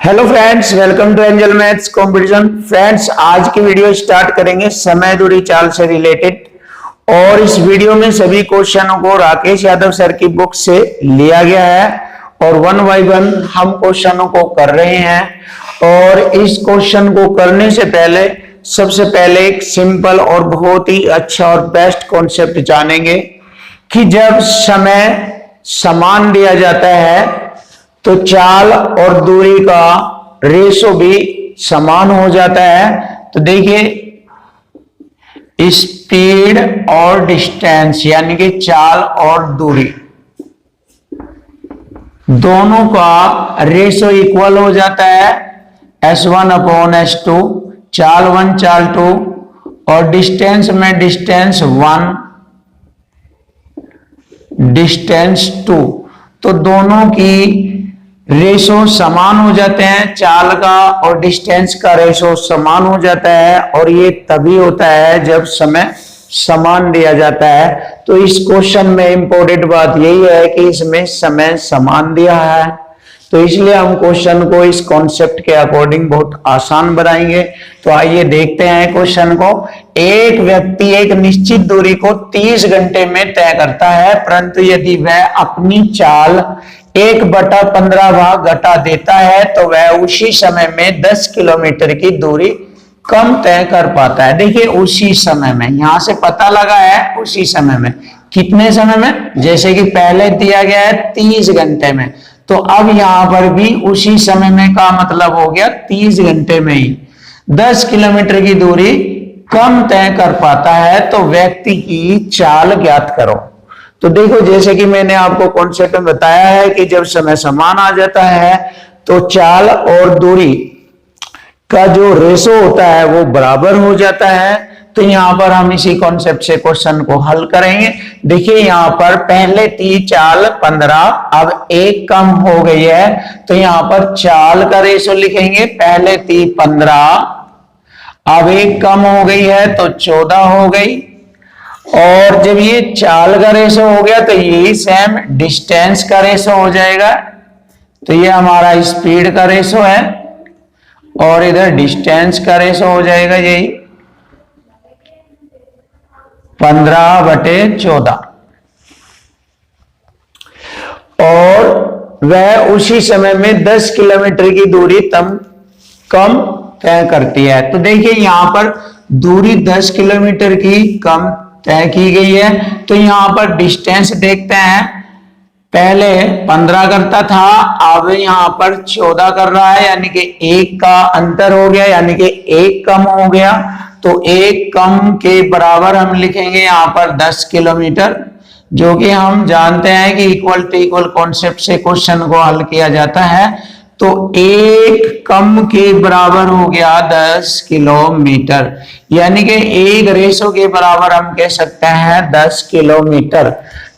Hello friends, welcome to Angel Maths competition. Friends, आज की video start करेंगे समय दूरी चाल से रिलेटेड, और इस वीडियो में सभी क्वेश्चनों को राकेश यादव सर की बुक से लिया गया है और वन बाय वन हम क्वेश्चनों को कर रहे हैं। और इस क्वेश्चन को करने से पहले सबसे पहले एक सिंपल और बहुत ही अच्छा और बेस्ट कॉन्सेप्ट जानेंगे कि जब समय समान दिया जाता है तो चाल और दूरी का रेशो भी समान हो जाता है। तो देखिए, स्पीड और डिस्टेंस यानी कि चाल और दूरी दोनों का रेशो इक्वल हो जाता है S1/S2, चाल 1 चाल 2, और डिस्टेंस में डिस्टेंस 1 डिस्टेंस 2। तो दोनों की रेशो समान हो जाते हैं, चाल का और डिस्टेंस का रेशो समान हो जाता है, और ये तभी होता है जब समय समान दिया जाता है। तो इस क्वेश्चन में इंपॉर्टेंट बात यही है कि इसमें समय समान दिया है, तो इसलिए हम क्वेश्चन को इस कॉन्सेप्ट के अकॉर्डिंग बहुत आसान बनाएंगे। तो आइए देखते हैं क्वेश्चन को। एक व्यक्ति एक निश्चित दूरी को 30 घंटे में तय करता है, परंतु यदि वह अपनी चाल 1/15 भाग घटा देता है तो वह उसी समय में 10 किलोमीटर की दूरी कम तय कर पाता है। देखिए, उसी समय में यहां से पता लगा है, उसी समय में कितने समय में, जैसे कि पहले दिया गया है 30 घंटे में, तो अब यहां पर भी उसी समय में का मतलब हो गया 30 घंटे में ही 10 किलोमीटर की दूरी कम तय कर पाता है। तो व्यक्ति की चाल ज्ञात करो। तो देखो, जैसे कि मैंने आपको कॉन्सेप्ट में बताया है कि जब समय समान आ जाता है तो चाल और दूरी का जो रेशो होता है वो बराबर हो जाता है। तो यहां पर हम इसी कॉन्सेप्ट से क्वेश्चन को हल करेंगे। देखिए, यहां पर पहले थी चाल 15, अब एक कम हो गई है, तो यहां पर चाल का रेशो लिखेंगे। पहले थी 15, अब एक कम हो गई है तो 14 हो गई, और जब ये चाल का रेशो हो गया तो यही सेम डिस्टेंस का रेशो हो जाएगा। तो ये हमारा स्पीड का रेशो है और इधर डिस्टेंस का रेशो हो जाएगा यही 15/14, और वह उसी समय में 10 किलोमीटर की दूरी कम तय करती है। तो देखिए, यहां पर दूरी 10 किलोमीटर की कम तय की गई है। तो यहां पर डिस्टेंस देखते हैं, पहले 15 करता था, अब यहां पर 14 कर रहा है, यानी कि एक का अंतर हो गया, यानी कि एक कम हो गया। तो एक कम के बराबर हम लिखेंगे यहां पर 10 किलोमीटर, जो कि हम जानते हैं कि इक्वल टू इक्वल कॉन्सेप्ट से क्वेश्चन को हल किया जाता है। तो एक कम के बराबर हो गया 10 किलोमीटर, यानी कि एक रेशो के बराबर हम कह सकते हैं 10 किलोमीटर।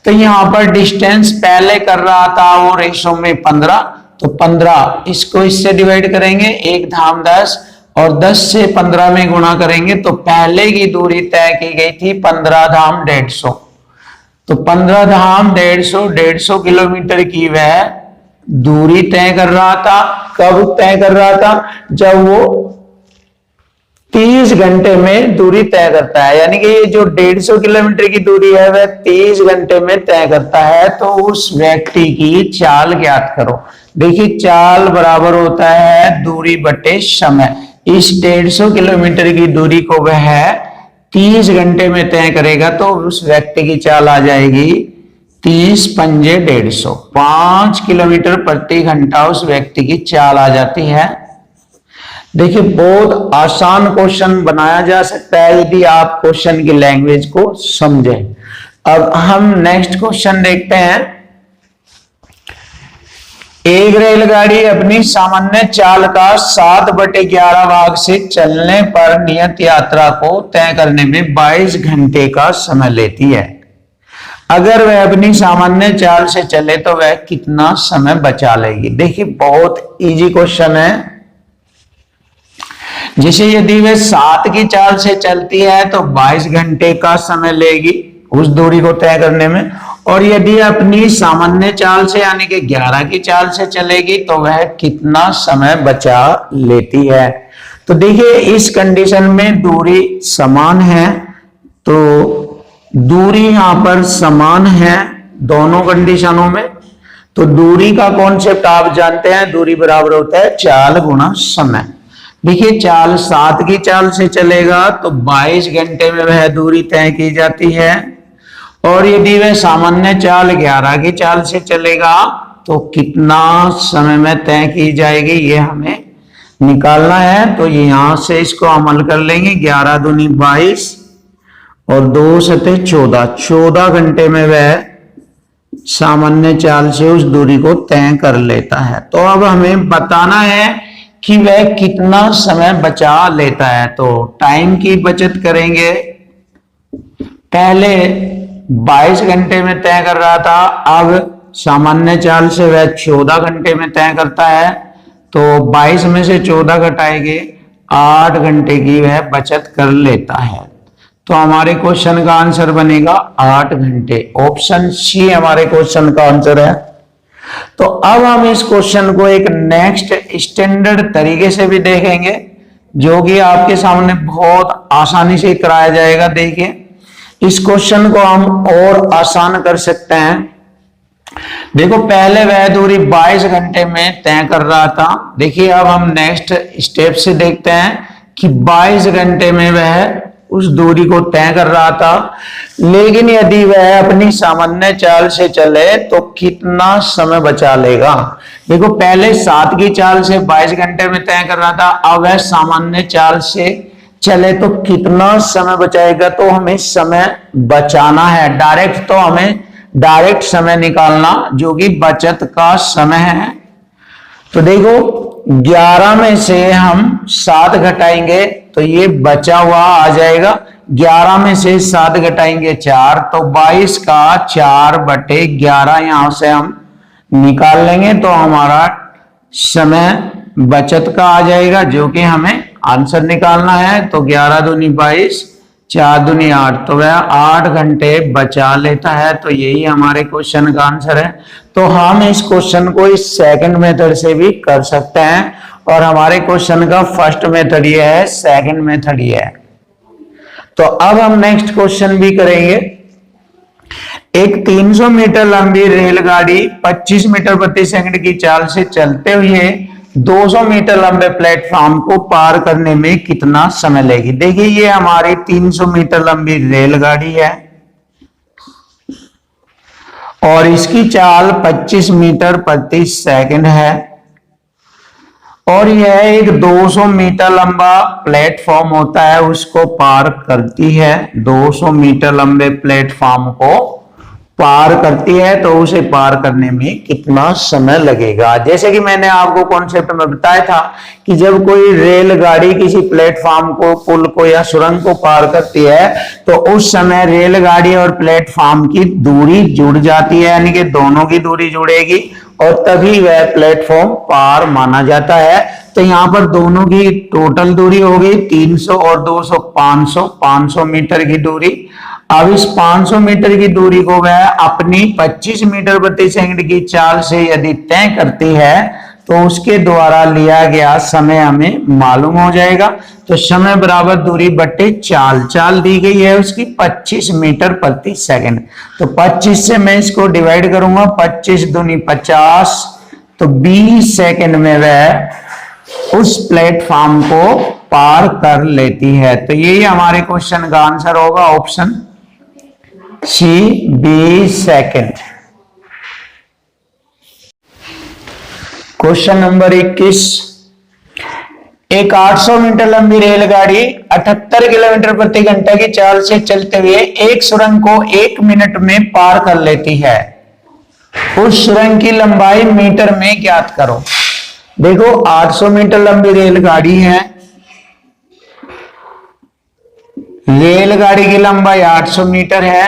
तो यहां पर डिस्टेंस पहले कर रहा था वो रेशो में 15, तो 15 इसको इससे डिवाइड करेंगे, 1 धाम 10, और 10 से 15 में गुणा करेंगे तो पहले की दूरी तय की गई थी 15 धाम 150। तो 15 धाम 150 किलोमीटर की वह दूरी तय कर रहा था। कब तय कर रहा था? जब वो 30 घंटे में दूरी तय करता है, यानी कि ये जो 150 किलोमीटर की दूरी है वह 30 घंटे में तय करता है। तो उस व्यक्ति की चाल ज्ञात करो। देखिए, चाल बराबर होता है दूरी बटे समय। इस 150 किलोमीटर की दूरी को वह 30 घंटे में तय करेगा, तो उस व्यक्ति की चाल आ जाएगी 30 पंजे 150, 5 किलोमीटर प्रति घंटा उस व्यक्ति की चाल आ जाती है। देखिए, बहुत आसान क्वेश्चन बनाया जा सकता है यदि आप क्वेश्चन की लैंग्वेज को समझें। अब हम नेक्स्ट क्वेश्चन देखते हैं। एक रेलगाड़ी अपनी सामान्य चाल का 7/11 भाग से चलने पर नियत यात्रा को तय करने में 22 घंटे का समय लेती है। अगर वह अपनी सामान्य चाल से चले तो वह कितना समय बचा लेगी? देखिए, बहुत इजी क्वेश्चन है। जैसे यदि वह 7 की चाल से चलती है तो 22 घंटे का समय लेगी उस दूरी को तय करने में, और यदि अपनी सामान्य चाल से यानी कि 11 की चाल से चलेगी तो वह कितना समय बचा लेती है। तो देखिए इस कंडीशन में दूरी समान है, तो दूरी यहां पर समान है दोनों कंडीशनों में। तो दूरी का कॉन्सेप्ट आप जानते हैं, दूरी बराबर होता है चाल गुणा समय। देखिए चाल 7 की चाल से चलेगा तो 22 घंटे में वह दूरी तय की जाती है, और यदि वह सामान्य चाल 11 की चाल से चलेगा तो कितना समय में तय की जाएगी ये हमें निकालना है। तो यहां से इसको अमल कर लेंगे, 11 दूनी 22 और 2 सते 14, 14 घंटे में वह सामान्य चाल से उस दूरी को तय कर लेता है। तो अब हमें बताना है कि वह कितना समय बचा लेता है। तो टाइम की बचत करेंगे, पहले 22 घंटे में तय कर रहा था, अब सामान्य चाल से वह 14 घंटे में तय करता है। तो 22 में से 14 घटाएंगे, 8 घंटे की वह बचत कर लेता है। तो हमारे क्वेश्चन का आंसर बनेगा 8 घंटे। ऑप्शन सी हमारे क्वेश्चन का आंसर है। तो अब हम इस क्वेश्चन को एक नेक्स्ट स्टैंडर्ड तरीके से भी देखेंगे, जो कि आपके सामने बहुत आसानी से कराया जाएगा। देखिए इस क्वेश्चन को हम और आसान कर सकते हैं। देखो पहले वह दूरी 22 घंटे में तय कर रहा था। देखिए अब हम नेक्स्ट स्टेप से देखते हैं कि 22 घंटे में वह उस दूरी को तय कर रहा था, लेकिन यदि वह अपनी सामान्य चाल से चले तो कितना समय बचा लेगा। देखो पहले 7 की चाल से 22 घंटे में तय कर रहा था, अब वह सामान्य चाल से चले तो कितना समय बचाएगा। तो हमें समय बचाना है, डायरेक्ट तो हमें डायरेक्ट समय निकालना जो कि बचत का समय है। तो देखो 11 में से हम 7 घटाएंगे तो ये बचा हुआ आ जाएगा। 11 में से 7 घटाएंगे 4, तो 22 का 4/11 यहां से हम निकाल लेंगे, तो हमारा समय बचत का आ जाएगा जो कि हमें आंसर निकालना है। तो 11 दूनी 22, 4 दूनी 8, तो वह 8 घंटे बचा लेता है। तो यही हमारे क्वेश्चन का आंसर है। तो हम इस क्वेश्चन को इस सेकंड मेथड से भी कर सकते हैं, और हमारे क्वेश्चन का फर्स्ट मेथड ये है, सेकंड मेथड ये है। तो अब हम नेक्स्ट क्वेश्चन भी करेंगे। एक 300 मीटर लंबी रेलगाड़ी 25 मीटर प्रति सेकंड की चाल से चलते हुए 200 मीटर लंबे प्लेटफॉर्म को पार करने में कितना समय लेगी। देखिए ये हमारी 300 मीटर लंबी रेलगाड़ी है और इसकी चाल 25 मीटर प्रति सेकंड है, और यह एक 200 मीटर लंबा प्लेटफॉर्म होता है उसको पार करती है। 200 मीटर लंबे प्लेटफॉर्म को पार करती है, तो उसे पार करने में कितना समय लगेगा। जैसे कि मैंने आपको कॉन्सेप्ट में बताया था कि जब कोई रेलगाड़ी किसी प्लेटफॉर्म को, पुल को या सुरंग को पार करती है तो उस समय रेलगाड़ी और प्लेटफॉर्म की दूरी जुड़ जाती है, यानी कि दोनों की दूरी जुड़ेगी और तभी वह प्लेटफॉर्म पार माना जाता है। तो यहां पर दोनों की टोटल दूरी हो गई 300 और 200, 500 मीटर की दूरी। अब इस 500 मीटर की दूरी को वह अपनी 25 मीटर प्रति सेकंड की चाल से यदि तय करती है तो उसके द्वारा लिया गया समय हमें मालूम हो जाएगा। तो समय बराबर दूरी बट्टे चाल, चाल दी गई है उसकी 25 मीटर प्रति सेकंड। तो 25 से मैं इसको डिवाइड करूंगा, 25 दूनी 50, तो 20 सेकंड में वह उस प्लेटफॉर्म को पार कर लेती है। तो यही हमारे क्वेश्चन का आंसर होगा, option C, 20 second. Question number 21, एक 800 मीटर लंबी रेलगाड़ी 78 किलोमीटर प्रति घंटा की चाल से चलते हुए एक सुरंग को 1 मिनट में पार कर लेती है। उस सुरंग की लंबाई मीटर में ज्ञात करो। देखो 800 मीटर लंबी रेलगाड़ी है, रेलगाड़ी की लंबाई 800 मीटर है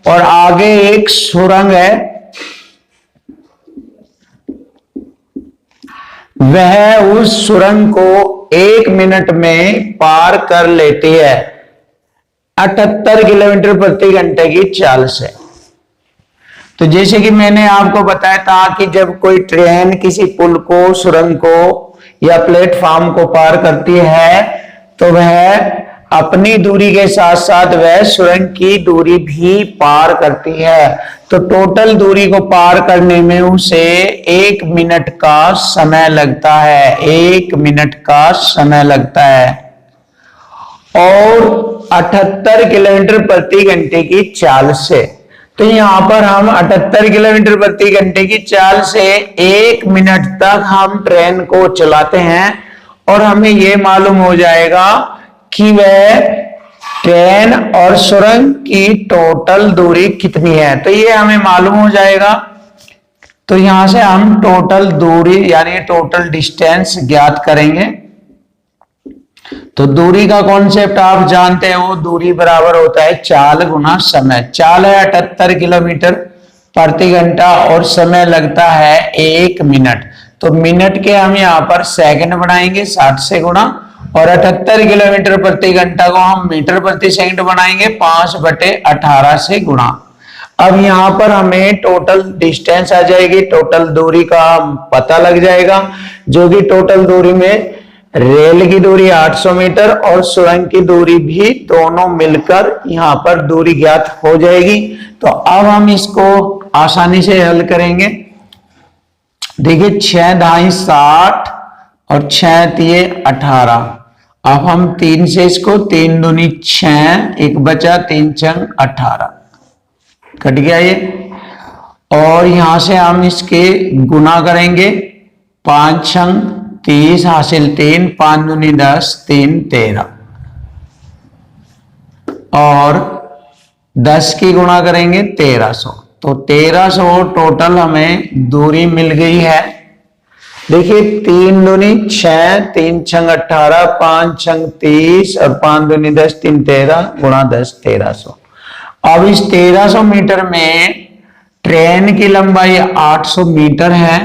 और आगे एक सुरंग है, वह उस सुरंग को 1 मिनट में पार कर लेती है 78 किलोमीटर प्रति घंटे की चाल से। तो जैसे कि मैंने आपको बताया था कि जब कोई ट्रेन किसी पुल को, सुरंग को या प्लेटफॉर्म को पार करती है तो वह अपनी दूरी के साथ साथ वह सुरंग की दूरी भी पार करती है। तो टोटल दूरी को पार करने में उसे 1 मिनट का समय लगता है, 1 मिनट का समय लगता है। और 78 किलोमीटर प्रति घंटे की चाल से, तो यहां पर हम 78 किलोमीटर प्रति घंटे की चाल से 1 मिनट तक हम ट्रेन को चलाते हैं और हमें यह मालूम हो जाएगा कि वह ट्रेन और सुरंग की टोटल दूरी कितनी है। तो ये हमें मालूम हो जाएगा। तो यहां से हम टोटल दूरी यानी टोटल डिस्टेंस ज्ञात करेंगे। तो दूरी का कॉन्सेप्ट आप जानते हैं, वो दूरी बराबर होता है चाल गुना समय। चाल है 78 किलोमीटर प्रति घंटा और समय लगता है 1 मिनट। तो मिनट के हम यहाँ पर सेकंड बनाएंगे 60 से गुणा, और 78 किलोमीटर प्रति घंटा को हम मीटर प्रति सेकंड बनाएंगे 5/18 से गुणा। अब यहाँ पर हमें टोटल डिस्टेंस आ जाएगी, टोटल दूरी का पता लग जाएगा, जो कि टोटल दूरी में रेल की दूरी 800 मीटर और सुरंग की दूरी भी दोनों मिलकर यहाँ पर दूरी ज्ञात हो जाएगी। तो अब हम इसको आसानी से हल करेंगे। देखिए 6 ढाई 60 और 6 तिये 18। अब हम 3 से इसको 3 दूनी 6, 1 बचा 3 छंग 18, कट गया ये। और यहां से हम इसके गुना करेंगे, 5 छंग 30 हासिल 3, 5 दूनी 10, 3 13, और 10 की गुणा करेंगे 1300। तो 1300 टोटल हमें दूरी मिल गई है। देखिए 3 दूनी 6, 3 छंग 18, 5 छंग 30 और 5 दूनी 10, 3 13 गुणा 10 1300। अब इस 1300 मीटर में ट्रेन की लंबाई 800 मीटर है,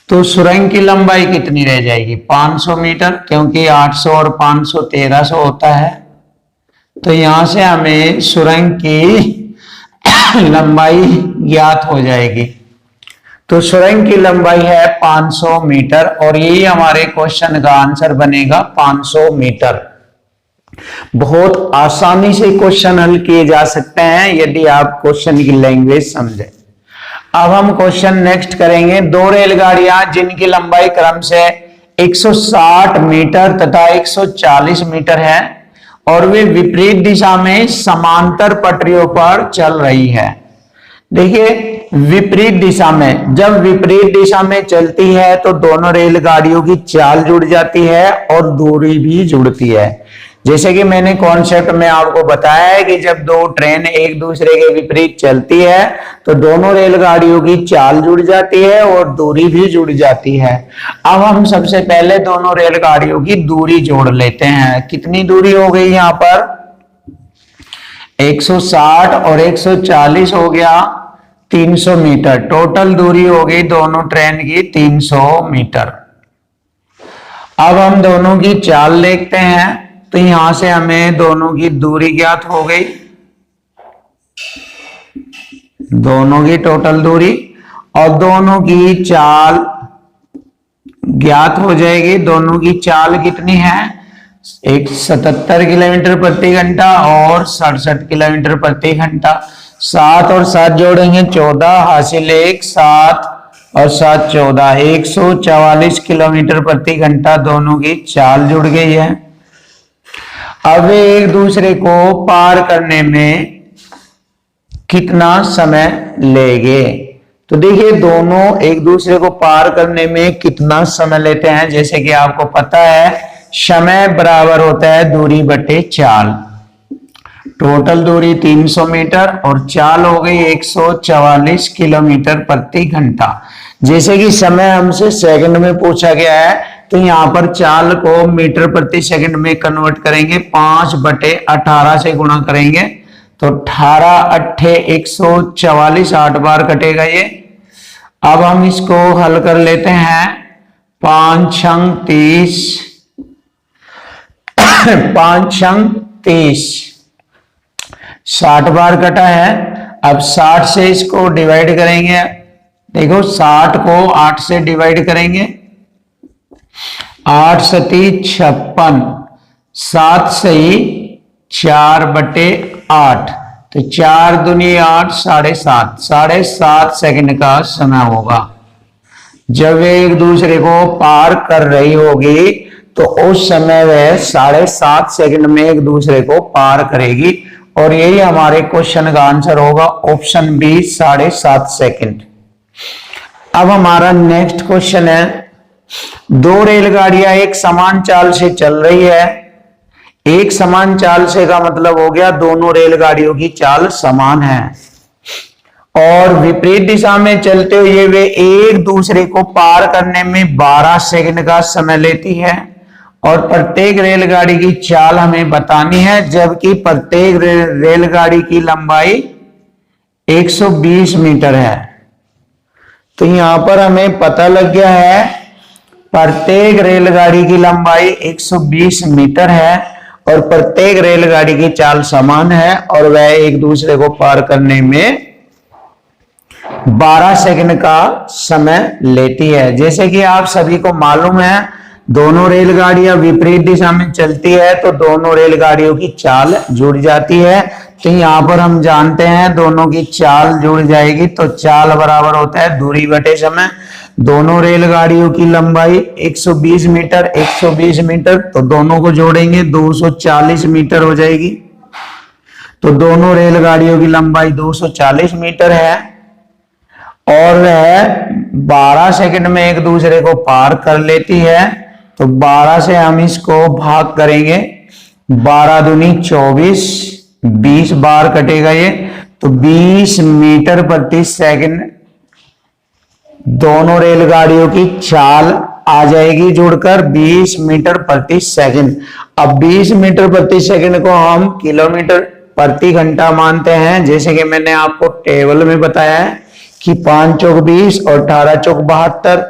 तो सुरंग की लंबाई कितनी रह जाएगी 500 मीटर, क्योंकि 800 और 500 1300 होता है। तो यहां से हमें सुरंग की लंबाई ज्ञात हो जाएगी। तो सुरंग की लंबाई है 500 मीटर और यही हमारे क्वेश्चन का आंसर बनेगा 500 मीटर। बहुत आसानी से क्वेश्चन हल किए जा सकते हैं यदि आप क्वेश्चन की लैंग्वेज समझे। अब हम क्वेश्चन नेक्स्ट करेंगे। 2 रेलगाड़ियां जिनकी लंबाई क्रम से 160 मीटर तथा 140 मीटर है और वे विपरीत दिशा में समांतर पटरियों पर चल रही है। देखिए विपरीत दिशा में, जब विपरीत दिशा में चलती है तो दोनों रेलगाड़ियों की चाल जुड़ जाती है और दूरी भी जुड़ती है। जैसे कि मैंने कॉन्सेप्ट में आपको बताया है कि जब 2 ट्रेन एक दूसरे के विपरीत चलती है तो दोनों रेलगाड़ियों की चाल जुड़ जाती है और दूरी भी जुड़ जाती है। अब हम सबसे पहले दोनों रेलगाड़ियों की दूरी जोड़ लेते हैं। कितनी दूरी हो गई यहाँ पर 160 और 140 हो गया 300 मीटर। टोटल दूरी हो गई दोनों ट्रेन की 300 मीटर। अब हम दोनों की चाल देखते हैं। तो यहां से हमें दोनों की दूरी ज्ञात हो गई, दोनों की टोटल दूरी, और दोनों की चाल ज्ञात हो जाएगी। दोनों की चाल कितनी है 77 किलोमीटर प्रति घंटा और 67 किलोमीटर प्रति घंटा। 7 और 7 जोड़ेंगे 14 हासिल 1, 7 और 7 14, 144 किलोमीटर प्रति घंटा दोनों की चाल जुड़ गई है। अब एक दूसरे को पार करने में कितना समय लेंगे। तो देखिए दोनों एक दूसरे को पार करने में कितना समय लेते हैं। जैसे कि आपको पता है समय बराबर होता है दूरी बटे चाल। टोटल दूरी 300 मीटर और चाल हो गई 144 किलोमीटर प्रति घंटा। जैसे कि समय हमसे सेकंड में पूछा गया है तो यहां पर चाल को मीटर प्रति सेकंड में कन्वर्ट करेंगे, 5/18 से गुणा करेंगे तो 18 अट्ठे 144, 8 बार कटेगा ये। अब हम इसको हल कर लेते हैं। 5 छंग 30, 5 छंग 30, 60 बार कटा है। अब 60 से इसको डिवाइड करेंगे। देखो 60 को 8 से डिवाइड करेंगे, 8 सती 56, 7 सही 4/8, तो 4 दूनी 8, 7.5 सेकंड का समय होगा। जब वे एक दूसरे को पार कर रही होगी तो उस समय वह 7.5 सेकंड में एक दूसरे को पार करेगी, और यही हमारे क्वेश्चन का आंसर होगा ऑप्शन बी 7.5 सेकंड। अब हमारा नेक्स्ट क्वेश्चन है, दो रेलगाड़ियां एक समान चाल से चल रही है। एक समान चाल से का मतलब हो गया दोनों रेलगाड़ियों की चाल समान है, और विपरीत दिशा में चलते हुए वे एक दूसरे को पार करने में 12 सेकंड का समय लेती है, और प्रत्येक रेलगाड़ी की चाल हमें बतानी है, जबकि प्रत्येक रेलगाड़ी की लंबाई 120 मीटर है। तो यहां पर हमें पता लग गया है प्रत्येक रेलगाड़ी की लंबाई 120 मीटर है, और प्रत्येक रेलगाड़ी की चाल समान है, और वह एक दूसरे को पार करने में 12 सेकंड का समय लेती है। जैसे कि आप सभी को मालूम है, दोनों रेलगाड़ियां विपरीत दिशा में चलती है तो दोनों रेलगाड़ियों की चाल जुड़ जाती है। तो यहां पर हम जानते हैं दोनों की चाल जुड़ जाएगी, तो चाल बराबर होता है दूरी बटे समय। दोनों रेलगाड़ियों की लंबाई 120 मीटर, 120 मीटर, तो दोनों को जोड़ेंगे 240 मीटर हो जाएगी। तो दोनों रेलगाड़ियों की लंबाई 240 मीटर है, और वह 12 सेकंड में एक दूसरे को पार कर लेती है। तो 12 से हम इसको भाग करेंगे, 12 दूनी 24, 20 बार कटेगा ये, तो 20 मीटर प्रति सेकंड दोनों रेलगाड़ियों की चाल आ जाएगी जुड़कर 20 मीटर प्रति सेकंड। अब 20 मीटर प्रति सेकंड को हम किलोमीटर प्रति घंटा मानते हैं, जैसे कि मैंने आपको टेबल में बताया है कि 5 चौक 20 और 18 चौक 72,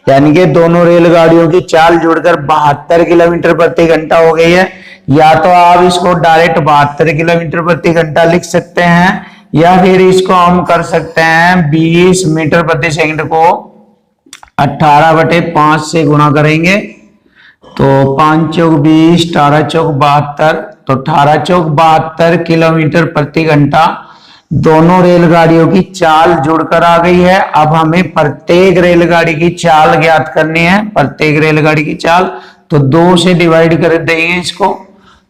यानी कि दोनों रेलगाड़ियों की चाल जुड़कर 72 किलोमीटर प्रति घंटा हो गई है। या तो आप इसको डायरेक्ट 72 किलोमीटर प्रति घंटा लिख सकते हैं, या फिर इसको हम कर सकते हैं 20 मीटर प्रति सेकंड को 18/5 से गुणा करेंगे, तो 5 चौक 20, 18 चौक 72, तो 18 चौक 72 किलोमीटर प्रति घंटा दोनों रेलगाड़ियों की चाल जुड़कर आ गई है। अब हमें प्रत्येक रेलगाड़ी की चाल ज्ञात करनी है, प्रत्येक रेलगाड़ी की चाल, तो 2 से डिवाइड कर देंगे इसको,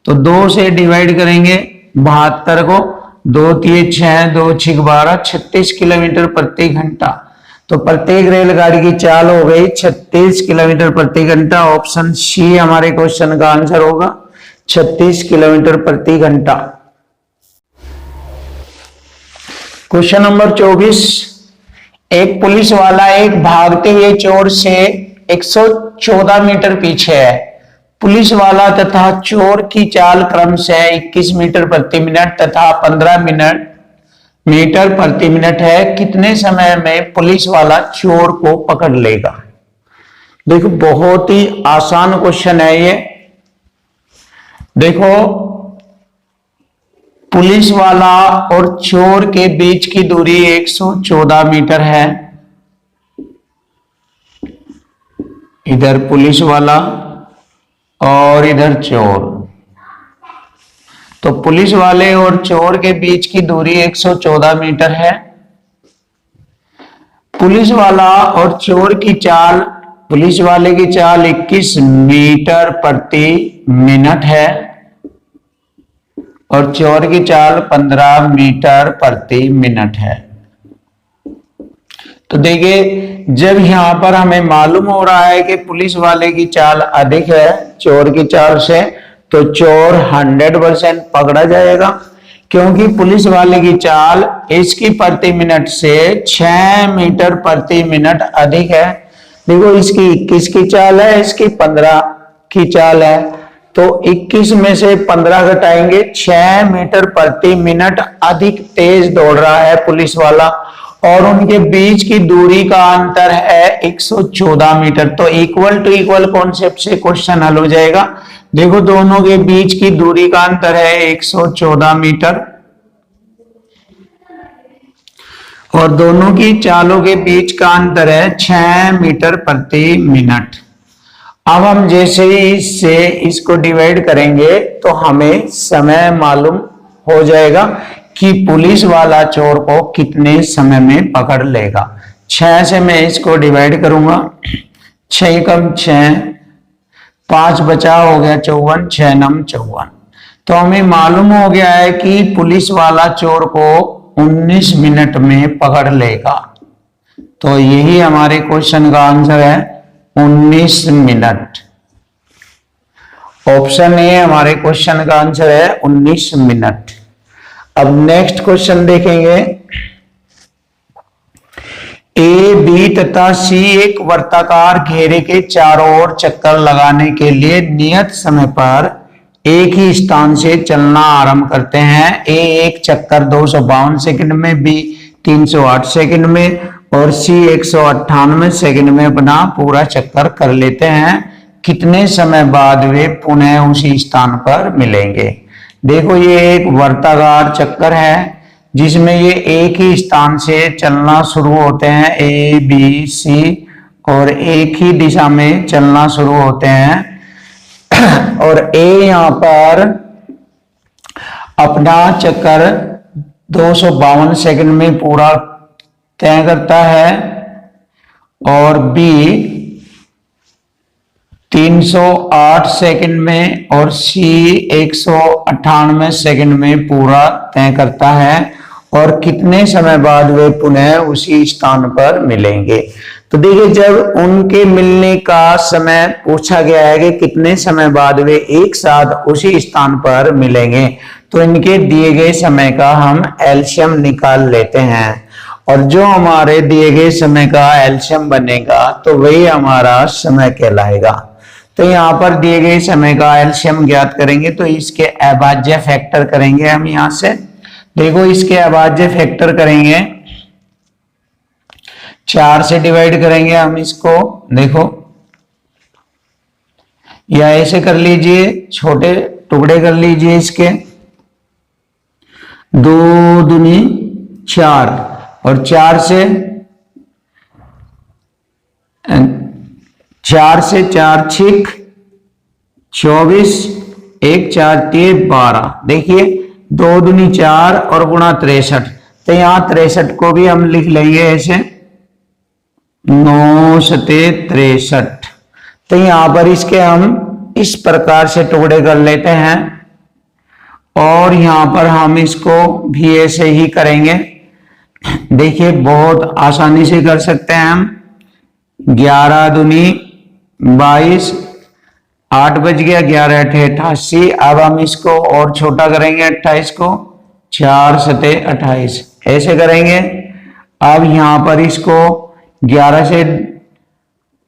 तो 2 से डिवाइड करेंगे 72 को, 2 3 6, 2 6 12, 36 किलोमीटर प्रति घंटा। तो प्रत्येक रेलगाड़ी की चाल हो गई 36 किलोमीटर प्रति घंटा। ऑप्शन सी हमारे क्वेश्चन का आंसर होगा, 36 किलोमीटर प्रति घंटा। क्वेश्चन नंबर 24, एक पुलिस वाला एक भागते हुए चोर से 114 मीटर पीछे है। पुलिस वाला तथा चोर की चाल क्रमशः 21 मीटर प्रति मिनट तथा 15 मीटर प्रति मिनट है। कितने समय में पुलिस वाला चोर को पकड़ लेगा? देखो बहुत ही आसान क्वेश्चन है ये। देखो पुलिस वाला और चोर के बीच की दूरी 114 मीटर है। इधर पुलिस वाला और इधर चोर, तो पुलिस वाले और चोर के बीच की दूरी 114 मीटर है। पुलिस वाला और चोर की चाल, पुलिस वाले की चाल 21 मीटर प्रति मिनट है, और चोर की चाल 15 मीटर प्रति मिनट है। तो देखिए जब यहां पर हमें मालूम हो रहा है कि पुलिस वाले की चाल अधिक है चोर की चाल से, तो चोर 100% पकड़ा जाएगा, क्योंकि पुलिस वाले की चाल इसकी प्रति मिनट से 6 मीटर प्रति मिनट अधिक है। देखो इसकी 21 की चाल है, इसकी 15 की चाल है, तो 21 में से 15 घटाएंगे, 6 मीटर प्रति मिनट अधिक तेज दौड़ रहा है पुलिस वाला, और उनके बीच की दूरी का अंतर है 114 मीटर। तो इक्वल टू इक्वल कॉन्सेप्ट से क्वेश्चन हल हो जाएगा। देखो दोनों के बीच की दूरी का अंतर है 114 मीटर, और दोनों की चालों के बीच का अंतर है 6 मीटर प्रति मिनट। अब हम जैसे ही इससे इसको डिवाइड करेंगे तो हमें समय मालूम हो जाएगा कि पुलिस वाला चोर को कितने समय में पकड़ लेगा। 6 से मैं इसको डिवाइड करूंगा, 6 कम 6, 5 बचा हो गया 54, 6 नम 54। तो हमें मालूम हो गया है कि पुलिस वाला चोर को 19 मिनट में पकड़ लेगा। तो यही हमारे क्वेश्चन का आंसर है 19 मिनट। ऑप्शन ए हमारे क्वेश्चन का आंसर है 19 मिनट। अब नेक्स्ट क्वेश्चन देखेंगे। ए, बी तथा सी एक वर्ताकार घेरे के चारों ओर चक्कर लगाने के लिए नियत समय पर एक ही स्थान से चलना आरंभ करते हैं। ए एक चक्कर 252 सेकंड में, बी 308 सेकंड में और सी 198 सेकंड में अपना पूरा चक्कर कर लेते हैं। कितने समय बाद वे पुनः उसी स्थान पर मिलेंगे। देखो ये एक वर्ताकार चक्कर है जिसमें ये एक ही स्थान से चलना शुरू होते हैं, ए बी सी, और एक ही दिशा में चलना शुरू होते हैं। और ए यहां पर अपना चक्कर 252 सेकंड में पूरा तय करता है और बी 308 सेकंड में और सी 198 सेकंड में पूरा तय करता है। और कितने समय बाद वे पुनः उसी स्थान पर मिलेंगे। तो देखिए जब उनके मिलने का समय पूछा गया है कि कितने समय बाद वे एक साथ उसी स्थान पर मिलेंगे, तो इनके दिए गए समय का हम एलसीएम निकाल लेते हैं और जो हमारे दिए गए समय का एलसीएम बनेगा तो वही हमारा समय कहलाएगा। तो यहाँ पर दिए गए समय का एलसीएम ज्ञात करेंगे तो इसके अभाज्य फैक्टर करेंगे हम। यहां से देखो इसके अभाज्य फैक्टर करेंगे, 4 से डिवाइड करेंगे हम इसको। देखो या ऐसे कर लीजिए, छोटे टुकड़े कर लीजिए इसके, 2 दूनी 4 और 4 से 4 छिक 24, 1 4 3 12। देखिए 2 दूनी 4 और गुणा 63, तो यहां 63 को भी हम लिख लेंगे ऐसे 9 सते 63। तो यहां पर इसके हम इस प्रकार से टुकड़े कर लेते हैं और यहां पर हम इसको भी ऐसे ही करेंगे। देखिए बहुत आसानी से कर सकते हैं हम। 11 दूनी 22, 8 बज गया, 11 8 88। अब हम इसको और छोटा करेंगे 28 को, 4 सते 28 ऐसे करेंगे। अब यहां पर इसको 11 से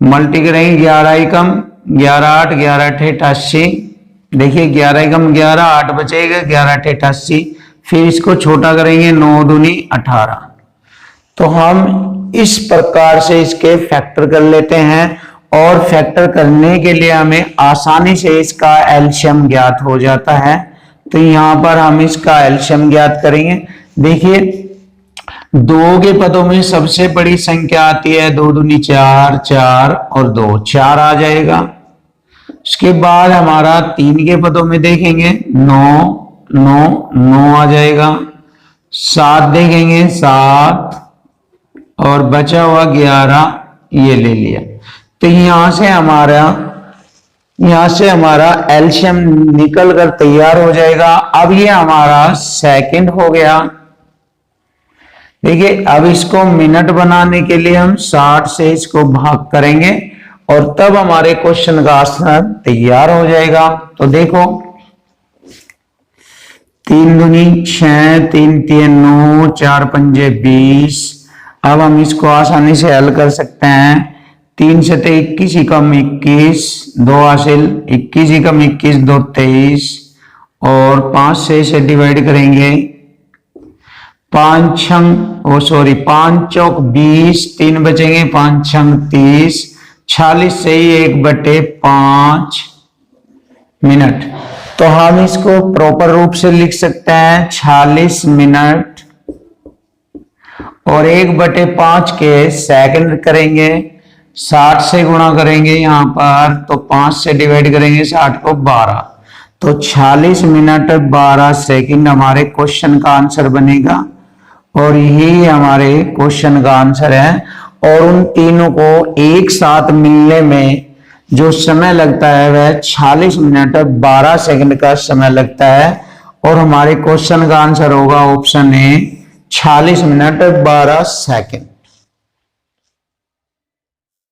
मल्टी करेंगे, 11 एकम 11 8 11 8 88। देखिए 11 एकम 11, 8 बचेगा, 11 8 88। फिर इसको छोटा करेंगे, 9 दूनी 18। तो हम इस प्रकार से इसके फैक्टर कर लेते हैं और फैक्टर करने के लिए हमें आसानी से इसका एलसीएम ज्ञात हो जाता है। तो यहां पर हम इसका एलसीएम ज्ञात करेंगे। देखिए 2 के पदों में सबसे बड़ी संख्या आती है 2 दूनी 4, 4 और 2, 4 आ जाएगा। उसके बाद हमारा 3 के पदों में देखेंगे 9, 9, 9 आ जाएगा। 7 देखेंगे 7 और बचा हुआ 11 ये ले लिया। तो यहां से हमारा एलसीएम निकल कर तैयार हो जाएगा। अब ये हमारा सेकंड हो गया। देखिए अब इसको मिनट बनाने के लिए हम 60 से इसको भाग करेंगे और तब हमारे क्वेश्चन का आंसर तैयार हो जाएगा। तो देखो 3 दूनी 6, 3 3 9, 4 पंजे 20। अब हम इसको आसानी से हल कर सकते हैं। 3 से 21 एकम 21, 2 हासिल 21 एकम 21, 2 23 और 5 से इसे डिवाइड करेंगे। 5 चौक 20, 3 बचेंगे, 5 छंग 30, 46 से ही 1/5 मिनट। तो हम इसको प्रॉपर रूप से लिख सकते हैं 46 मिनट और 1/5 के सेकंड करेंगे, 60 से गुणा करेंगे यहाँ पर, तो 5 से डिवाइड करेंगे 60 को 12, तो 46 मिनट 12 सेकंड हमारे क्वेश्चन का आंसर बनेगा। और यही हमारे क्वेश्चन का आंसर है। और उन तीनों को एक साथ मिलने में जो समय लगता है वह 46 मिनट 12 सेकंड का समय लगता है। और हमारे क्वेश्चन का आंसर होगा ऑप्शन ए 46 मिनट 12 सेकंड।